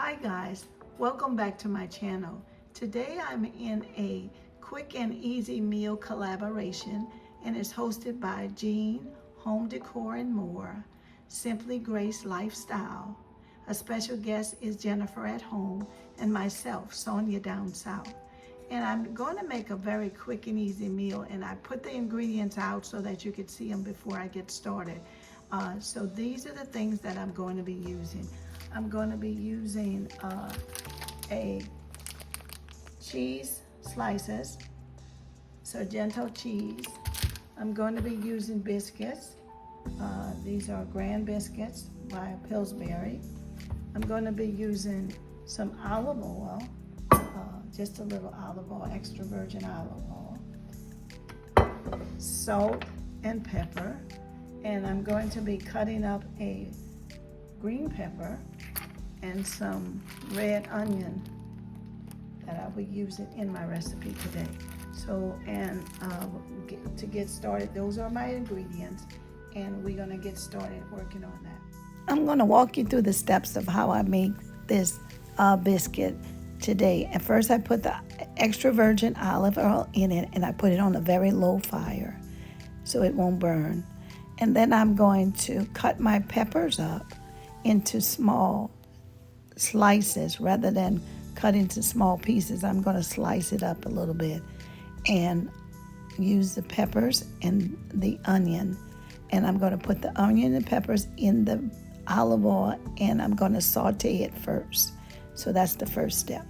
Hi guys, welcome back to my channel. Today I'm in a quick and easy meal collaboration and it's hosted by Jean, Home Decor and More, Simply Grace Lifestyle. A special guest is Jennifer at Home and myself, Soniadownsouth. And I'm going to make a very quick and easy meal, and I put the ingredients out so that you could see them before I get started. So these are the things that I'm going to be using. I'm going to be using a cheese slices, Sargento cheese. I'm going to be using biscuits. These are Grand Biscuits by Pillsbury. I'm going to be using some olive oil, just a little olive oil, extra virgin olive oil, salt and pepper, and I'm going to be cutting up a green pepper and some red onion that I will be using in my recipe today. So, and to get started, those are my ingredients, and we're gonna get started working on that. I'm gonna walk you through the steps of how I make this biscuit today. At first, I put the extra virgin olive oil in it, and I put it on a very low fire so it won't burn. And then I'm going to cut my peppers up into small slices rather than cut into small pieces. I'm going to slice it up a little bit and use the peppers and the onion. And I'm going to put the onion and peppers in the olive oil, and I'm going to saute it first. So that's the first step.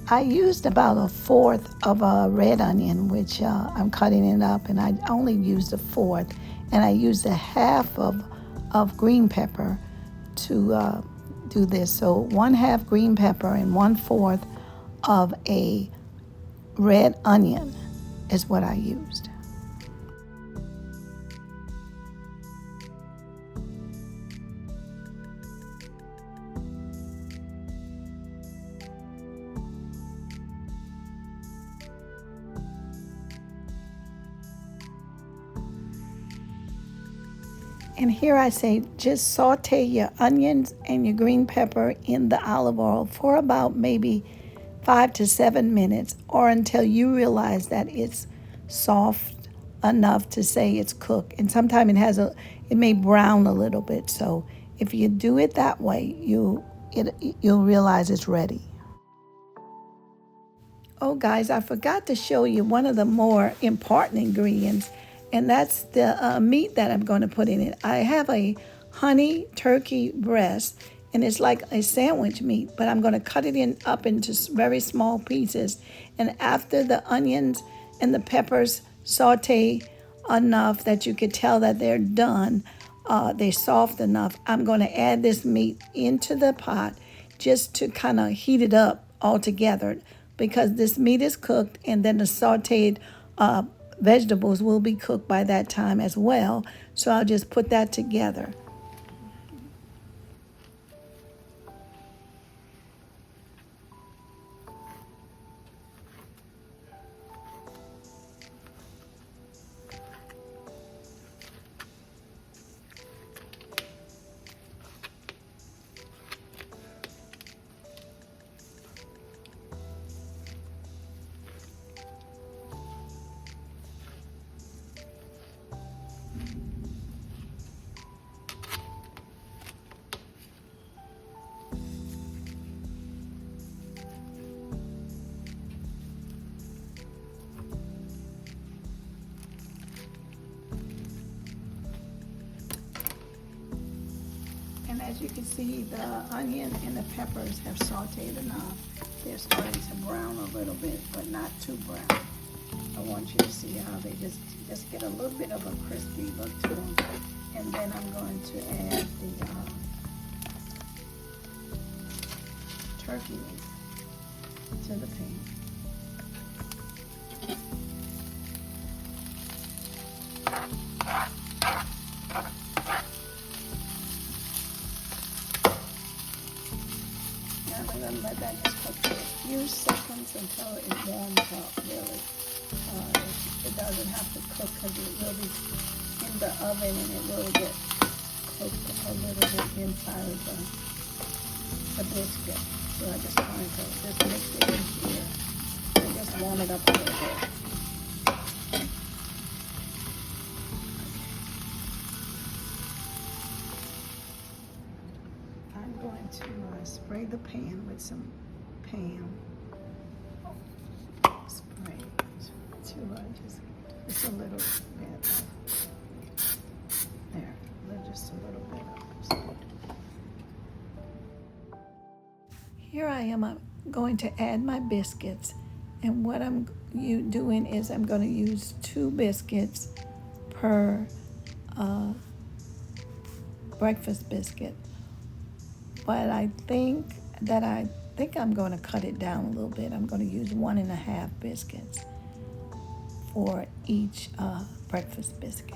I used about 1/4 of a red onion, which I'm cutting it up, and I only used 1/4. And I used 1/2 of green pepper to do this. So 1/2 green pepper and 1/4 of a red onion is what I used. And here I say just saute your onions and your green pepper in the olive oil for about maybe 5 to 7 minutes, or until you realize that it's soft enough to say it's cooked. And sometimes it may brown a little bit. So if you do it that way, you'll realize it's ready. Oh, guys, I forgot to show you one of the more important ingredients, and that's the meat that I'm going to put in it. I have a honey turkey breast, and it's like a sandwich meat, but I'm going to cut it up into very small pieces. And after the onions and the peppers saute enough that you could tell that they're done, they're soft enough, I'm going to add this meat into the pot just to kind of heat it up all together, because this meat is cooked, and then the sauteed vegetables will be cooked by that time as well. So I'll just put that together. And as you can see, the onion and the peppers have sauteed enough. They're starting to brown a little bit, but not too brown. I want you to see how they just get a little bit of a crispy look to them. And then I'm going to add the turkey meat to the pan. I'm going to let that just cook for a few seconds until it warms up, really. It doesn't have to cook because it will be in the oven, and it will get cooked a little bit inside of the biscuit. So I just wanted to just mix it in here and just warm it up a little bit. I'm going to spray the pan with some Pam. Spray just a little bit. There, just a little bit of it. Here I am. I'm going to add my biscuits, and what I'm doing is I'm going to use 2 biscuits per breakfast biscuit. But I think I'm going to cut it down a little bit. I'm going to use 1.5 biscuits for each breakfast biscuit.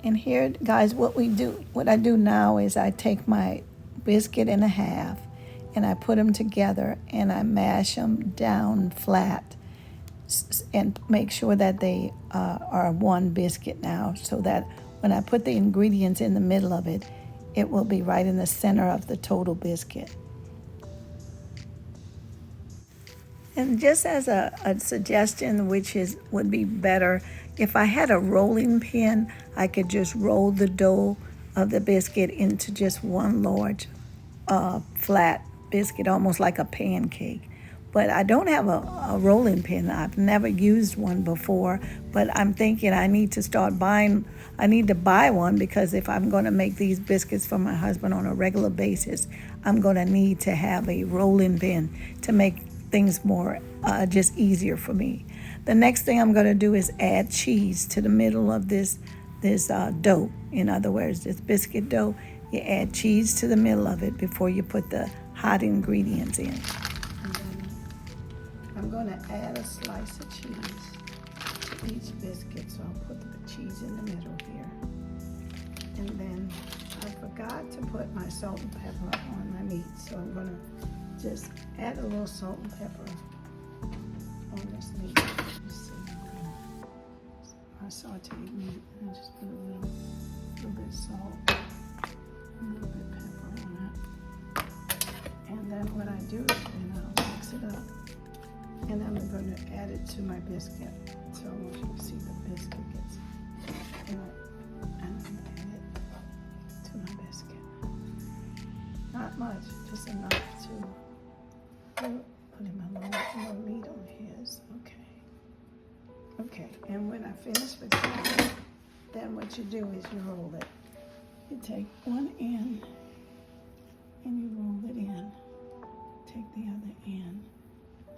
And here, guys, what I do now is I take my biscuit in half, and I put them together, and I mash them down flat and make sure that they are one biscuit now, so that when I put the ingredients in the middle of it, it will be right in the center of the total biscuit. And just as a suggestion, would be better, if I had a rolling pin, I could just roll the dough of the biscuit into just one large flat biscuit, almost like a pancake. But I don't have a rolling pin. I've never used one before, but I'm thinking I need to buy one, because if I'm going to make these biscuits for my husband on a regular basis, I'm going to need to have a rolling pin to make things more just easier for me. The next thing I'm going to do is add cheese to the middle of this dough. In other words, this biscuit dough, you add cheese to the middle of it before you put the hot ingredients in. And then I'm going to add a slice of cheese to each biscuit, so I'll put the cheese in the middle here. And then I forgot to put my salt and pepper on my meat, so I'm going to just add a little salt and pepper on this meat. I sauteed meat, and I just put a little bit of salt, a little bit of pepper on it. And then what I do is then I'll mix it up, and I'm going to add it to my biscuit. So I want you to see the biscuit gets add it to my biscuit. Not much, just enough to put him a little meat on his. Okay, and when I finish with that, then what you do is you roll it. You take one end and you roll it in. Take the other end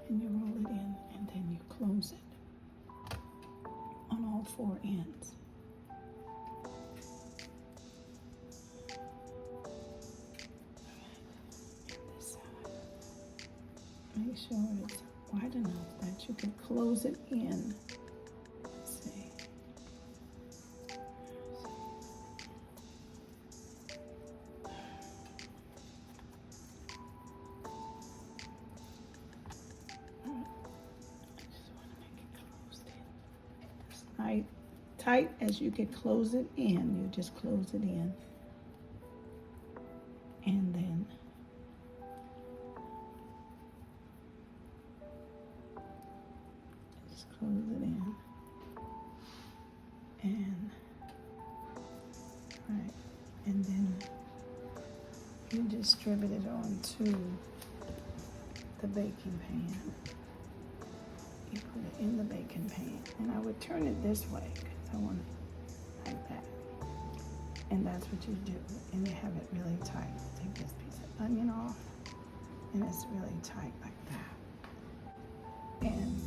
and you roll it in, and then you close it on all four ends. This side. Make sure it's wide enough that you can close it in. Let's see. Tight as you can close it in. You just close it in, and then just close it in, and right, and then you distribute it onto the baking pan. You put it in the baking pan, and I would turn it this way because I want it like that. And that's what you do, and you have it really tight. Take this piece of onion off, and it's really tight like that. And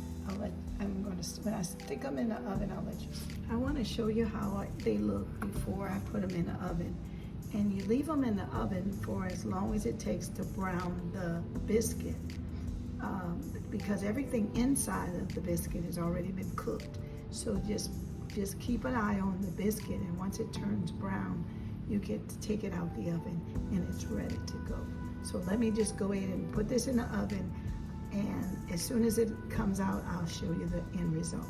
when I stick them in the oven, I'll let you see. I want to show you how they look before I put them in the oven. And you leave them in the oven for as long as it takes to brown the biscuit. Because everything inside of the biscuit has already been cooked. So just keep an eye on the biscuit, and once it turns brown, you get to take it out the oven and it's ready to go. So let me just go ahead and put this in the oven, and as soon as it comes out, I'll show you the end result.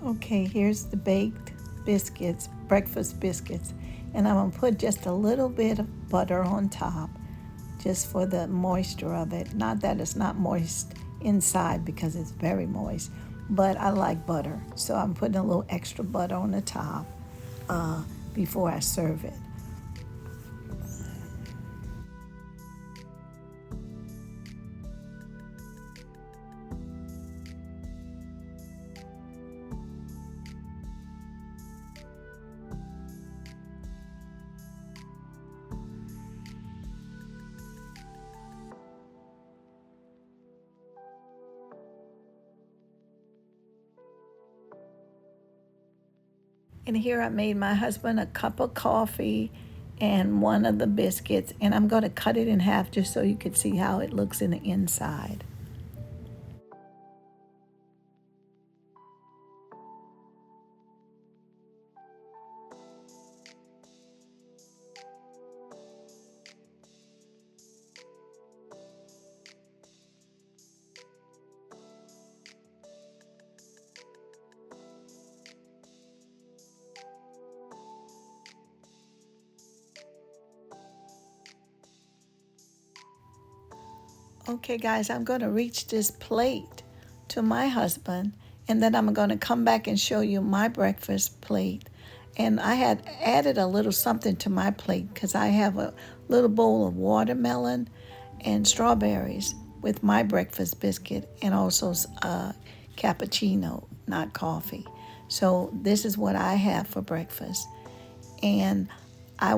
Okay, here's the baked biscuits, breakfast biscuits, and I'm gonna put just a little bit of butter on top, just for the moisture of it. Not that it's not moist inside, because it's very moist, but I like butter. So I'm putting a little extra butter on the top before I serve it. And here I made my husband a cup of coffee and one of the biscuits, and I'm going to cut it in half just so you could see how it looks in the inside. Okay guys, I'm going to reach this plate to my husband, and then I'm going to come back and show you my breakfast plate. And I had added a little something to my plate because I have a little bowl of watermelon and strawberries with my breakfast biscuit, and also cappuccino, not coffee. So this is what I have for breakfast. And I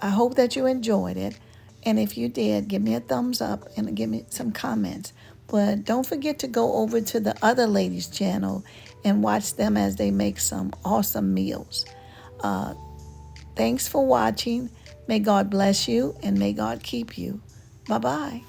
hope that you enjoyed it. And if you did, give me a thumbs up and give me some comments. But don't forget to go over to the other ladies' channel and watch them as they make some awesome meals. Thanks for watching. May God bless you and may God keep you. Bye-bye.